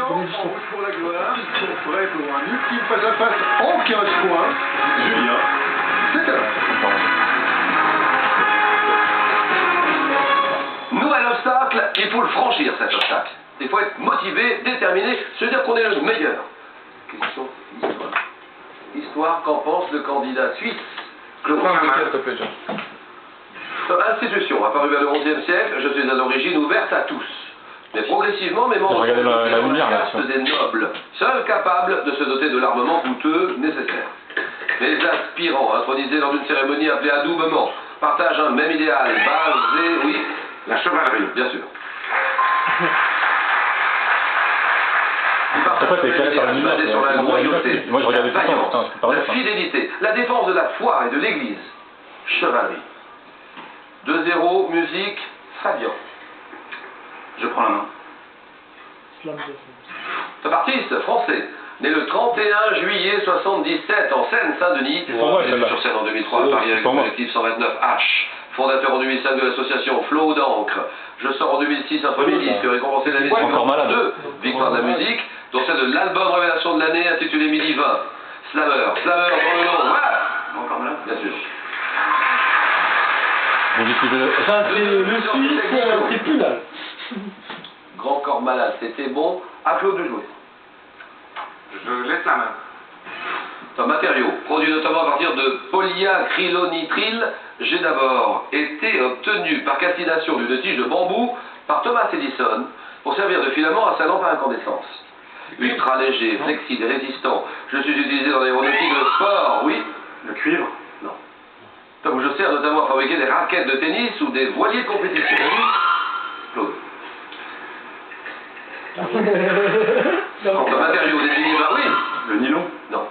Attention, en route pour la gloire, ils sont prêts pour un ultime face-à-face en 15 points. Julien, c'est à l'heure. Nouvel obstacle, il faut le franchir cet obstacle. Il faut être motivé, déterminé, se dire qu'on est le meilleur. Question histoire. Histoire, qu'en pense le candidat suisse Claude? Institution, apparue vers le XIe siècle, je suis à l'origine ouverte à tous. Mais progressivement, mes membres sont la caste des nobles, seuls capables de se doter de l'armement coûteux nécessaire. Les aspirants, intronisés lors d'une cérémonie appelée adoubement, partagent un même idéal, basé, oui, La chevalerie. bien sûr. Basé sur la loyauté, moi je regardais la tout le temps, vaillance, putain, c'est pas la vrai, fidélité, la défense de la foi et de l'église. Chevalerie. 2-0, musique, Fabien. Je prends la main. Top artiste français, né le 31 juillet 77 en Seine-Saint-Denis, né sur scène en 2003 à Paris avec le collectif 129H, fondateur en 2005 de l'association Flot d'encre. Je sors en 2006 un premier disque récompensé l'année suivante, 2 victoires de la musique, dont celle de l'album révélation de l'année intitulé Midi 20. Slammer dans le nom, voilà. Encore malade. Bien sûr. Ça, c'est le Suisse, c'est plus là. Grand corps malade, c'était bon. À Claude de jouer. Je laisse la main. Un matériau, produit notamment à partir de polyacrylonitrile, j'ai d'abord été obtenu par calcination d'une tige de bambou par Thomas Edison pour servir de filament à sa lampe à incandescence. Ultra léger, flexible et résistant, je suis utilisé dans l'aéronautique de sport, oui. Le cuivre. Non. Comme je sers notamment à fabriquer des raquettes de tennis ou des voiliers de compétition. Claude. Un matériau désigné par oui. Le nylon. Non.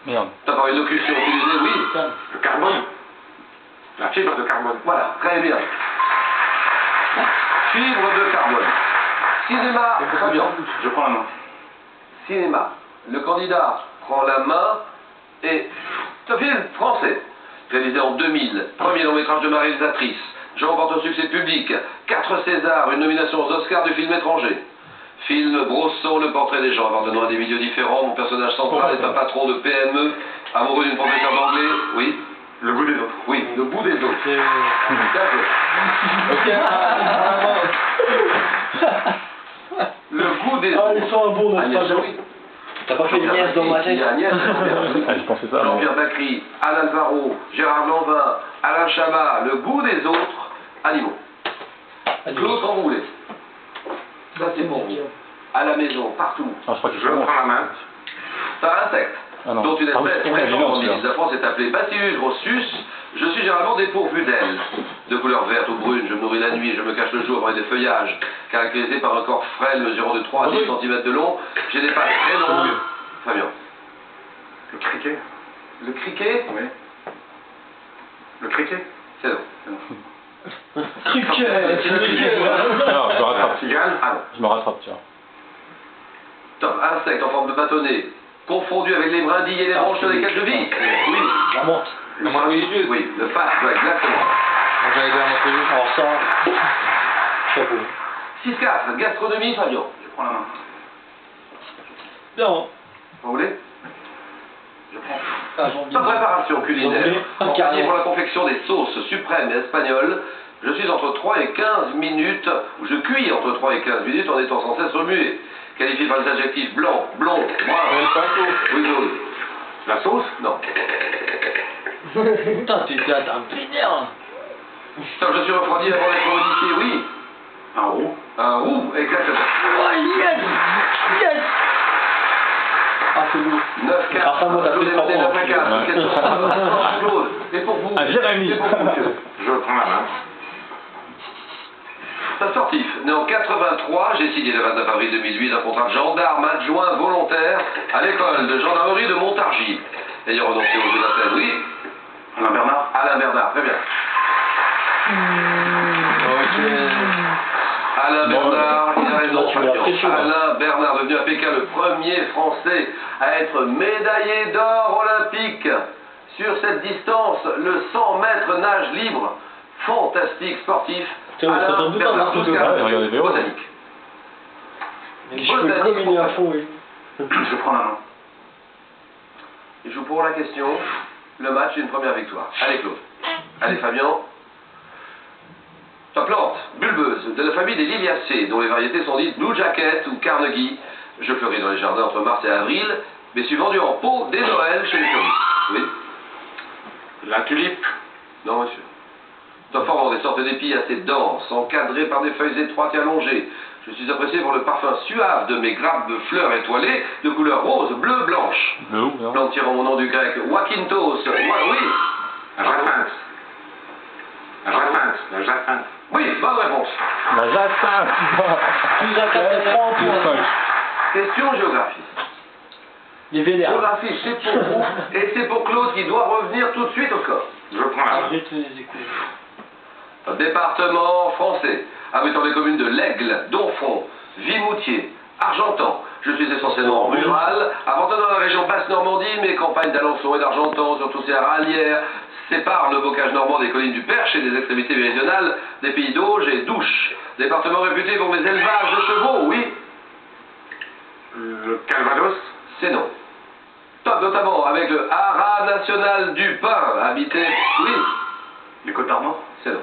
Merde. T'as par une locution utilisée, oui. Le carbone. La fibre de carbone. Voilà, très bien. Fibre de carbone. Cinéma, Fabien. Je prends la main. Cinéma. Le candidat prend la main et... Ce film français, réalisé en 2000, premier long métrage de ma réalisatrice. Je remporte un succès public, 4 Césars, une nomination aux Oscars du film étranger. Film brossant le portrait des gens appartenant à des milieux différents. Mon personnage central est un patron de PME, amoureux d'une professeure d'anglais. Oui. Le goût des autres. Oui, le bout des autres. Le goût des autres. Ah, ils sont bons, Agnès notre Joly. T'as pas fait Agnès dans ma tête? Agnès, Je pensais ça. Jean-Pierre Bacry, Alain Alvaro, Gérard Lanvin, Alain Chabat, le goût des autres animaux. Claude, quand vous voulez. Ça c'est pour vous. À la maison, partout. Ah, je crois que Je prends la main. C'est un insecte, Ah non. dont une Ah oui, espèce c'est très évident, grande celui-là. la France est appelée Bacillus grossus. Je suis généralement dépourvu d'ailes. De couleur verte ou brune, je me nourris la nuit, je me cache le jour parmi des feuillages. Caractérisé par un corps frêle mesurant de 3 à 10 cm de long, j'ai des pattes très longues. Fabien. Le criquet. Le criquet, Oui. Le criquet. c'est non. Criquet. Alors, je me rattrape. Cigale. Ah non. Je me rattrape, tiens. Top, insecte en forme de bâtonnet, confondu avec les brindilles et les branches sur lesquelles je vis. Oui. La monte. Le oui, le passe, exactement. J'allais dire mon télé. Alors ça, chapeau. 6-4, gastronomie, Fabien. Je prends la main. Bien. Vous voulez? Je prends. Ah, j'en Sa préparation culinaire, J'en ai. employée pour la confection des sauces suprêmes et espagnoles, je suis entre 3 et 15 minutes, ou je cuis entre 3 et 15 minutes en étant sans cesse remué. Qualifié par les adjectifs blanc, blond, brun. Oui, Claude. La sauce. Non. Putain, t'étais à un pénère. Top, je suis refroidi avant d'être modifié, oui. Un roux. Un roux, exactement. Oh yes. Yes. Ah, c'est lourd. 9-4. Ah, ça, moi, t'as Claude fait est monté 9 3 à 4. Question Claude, et pour vous. Ah, Jérémy. Et pour vous, monsieur. Je prends la main. C'est un sportif. Né en 83, j'ai signé le 29 avril 2008 un contrat de gendarme adjoint volontaire à l'école de gendarmerie de Montargis. Ayant renoncé aux Jeux d'Athènes, oui. Alain Bernard. Alain Bernard, très bien. Alain Bernard, il a raison, Fabien. Alain Bernard, devenu à Pékin le premier Français à être médaillé d'or olympique sur cette distance, le 100 mètres nage libre. Fantastique sportif. Tiens, ça Alain donne tout Bernard, un article. 12-4, Ouais, regardez, botanique. Les cheveux combinés à fond, oui. Je prends la main. Il joue pour la question. Le match est une première victoire. Allez Claude. Allez Fabien. Ta plante, bulbeuse, de la famille des Liliacées, dont les variétés sont dites Blue Jacket ou Carnegie. Je fleuris dans les jardins entre mars et avril, mais suis vendu en pot dès Noël chez les fleuristes. Oui. La tulipe. Non monsieur. Ta formant des sortes d'épis assez denses, encadrées par des feuilles étroites et allongées. Je suis apprécié pour le parfum suave de mes grappes de fleurs étoilées de couleur rose, bleue, blanche. Non, non. Plante tirant mon nom du grec Wakintos. Oui. Jacinthe. Jacinthe. La jacinthe. Oui, bonne réponse. La jacinthe. Plus à 4 francs Plus pour 5. Question géographie. les vénères. Géographie, c'est pour vous et c'est pour Claude qui doit revenir tout de suite au score. Je prends la main. Arrête les écoutes. Département français, abritant les communes de l'Aigle, Donfront, Vimoutier, Argentan. Je suis essentiellement rural, appartenant à la région Basse-Normandie, mes campagnes d'Alençon et d'Argentan, surtout ces ralières, séparent le bocage normand des collines du Perche et des extrémités méridionales des pays d'Auge et d'Ouche. Département réputé pour mes élevages de chevaux, oui, Le Calvados. c'est non. Top notamment avec le Haras national du pain, habité, oui, Les Côtes d'Armor. c'est non.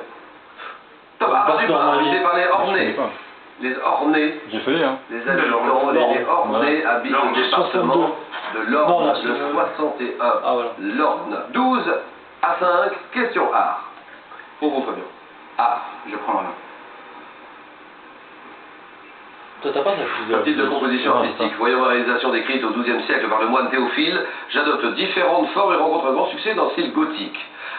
Top Haras du pain, habité par les Je connais Ornais. pas. Les Ornais. J'ai failli, hein. Les habitants des Ornais habitent L'Orne. le département de l'Orne, Non, là, de c'est- 61. Ah, voilà. L'Orne. 12 à 5, question art. Pour vous, Fabien. Art. Je prends la main. Toi, t'as pas ta fiche Un type de composition Non, artistique. Voyant ma réalisation décrite au XIIe siècle par le moine Théophile, j'adopte différentes formes et rencontre un grand succès dans le style gothique.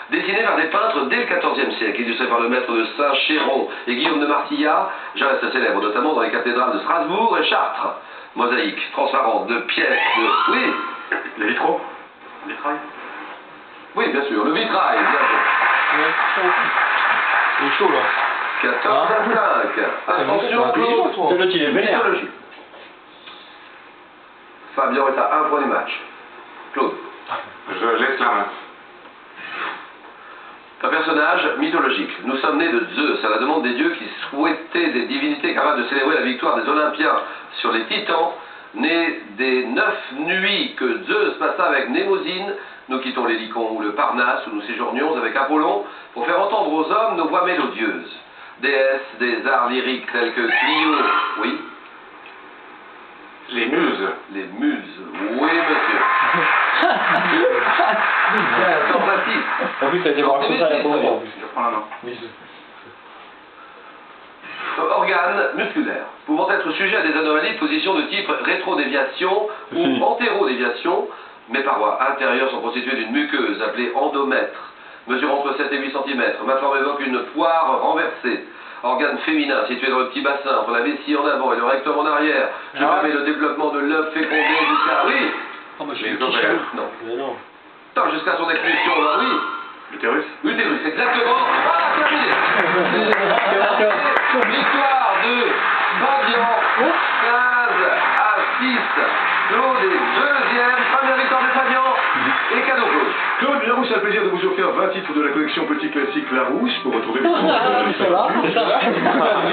Dessiné par des peintres dès le XIVe siècle, illustré par le maître de Saint-Chéron et Guillaume de Marsillat, je reste célèbre notamment dans les cathédrales de Strasbourg et Chartres. Mosaïque, transparente, de pièces, de... Oui, Les vitraux. Vitrail. oui, bien sûr, le vitrail, bien sûr. Il est chaud, là. 14 à 5. Attention, Claude. C'est l'autre, il est vénère. Mythologie. Fabien est à 1 point du match. Claude. Je laisse la main. Un personnage mythologique. Nous sommes nés de Zeus à la demande des dieux qui souhaitaient des divinités capables de célébrer la victoire des Olympiens sur les Titans. Nés des 9 nuits que Zeus passa avec Mnémosyne, nous quittons l'Hélicon ou le Parnasse où nous séjournions avec Apollon pour faire entendre aux hommes nos voix mélodieuses. Déesses des arts lyriques tels que Clio, oui, Les muses. les muses, oui monsieur. 14 à 6. En plus, t'as été voir comme ça, la pauvre. En plus. Je prends la main. Organes musculaires, pouvant être sujets à des anomalies de position de type rétrodéviation ou Si. antérodéviation. Mes parois intérieures sont constituées d'une muqueuse appelée endomètre, mesurant entre 7 et 8 cm. Ma forme évoque une poire renversée. Organe féminin situé dans le petit bassin, entre la vessie en avant et le rectum en arrière. Je Ah. permets le développement de l'œuf fécondé jusqu'à... Oui. Oh, bah, je suis Les un petit ovaires. chat. Non. Mais non. Tant jusqu'à son expulsion, là, oui. L'utérus. Utérus, exactement. Voilà, terminé. Victoire de Fabien, 15 à 6. Claude est deuxième. Première victoire de Fabien. Et cadeau Claude. Claude Larousse a le plaisir de vous offrir 20 titres de la collection Petit Classique Larousse pour retrouver les Ça va, c'est ça.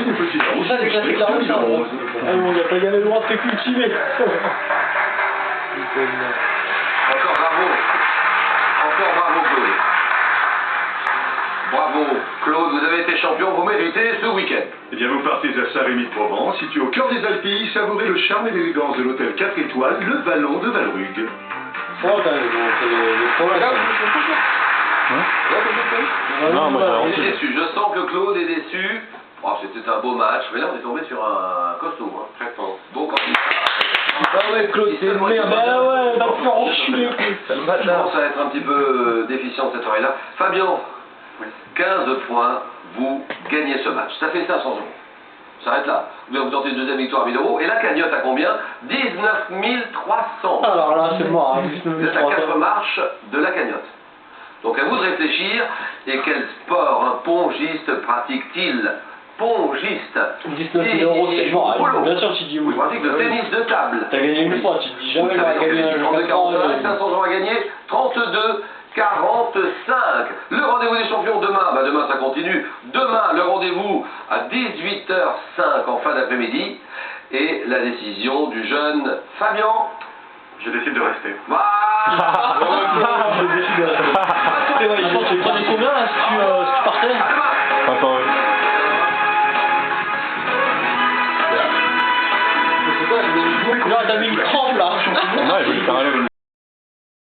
du Petit Larousse. Ça, les classiques là, ça. Ah bon, t'as gagné le droit de te cultiver. Encore bravo. Encore bravo Claude. Bravo Claude, vous avez été champion, vous méritez ce week-end. Eh bien, vous partez à Saint-Rémy de Provence, situé au cœur des Alpilles, savourez le charme et l'élégance de l'hôtel 4 étoiles, le Vallon de Valrugue. Faut quand même, bon, c'est les problèmes. Non, moi, Il j'ai est déçu, je sens que Claude est déçu. Oh, c'était un beau match, mais là on est tombé sur un costaud, hein. Très fort. Bon candidat. Ah ouais, Claude, c'est une merde. Bah ouais, va te faire enculer. Ça commence à être un petit peu déficient cette oreille-là. Fabien, 15 points, vous gagnez ce match. Ça fait 500 euros. Ça s'arrête là. Vous tentez une deuxième victoire à 1000 euros. Et la cagnotte à combien? 19 300. Alors là, c'est mort, hein. Vous êtes à 4 marches de la cagnotte. Donc à vous de réfléchir. Et quel sport un pongiste pratique-t-il? Pongiste. 19 000 euros, c'est mort. Polo. Bien sûr, tu dis oui. Il pratique le tennis de table. T'as gagné une fois, tu te dis jamais j'aurais gagné un jeu 32, de 45, 500 euros à gagner, 32, 45. Le rendez-vous des champions demain, demain ça continue. Demain, le rendez-vous à 18h05 en fin d'après-midi. et la décision du jeune Fabien. Je décide de rester. Voilà. C'est vrai, tu prenais combien là si tu partais? À demain. 500 euros. Non, t'as mis une trempe là. Non, il voulait faire un live.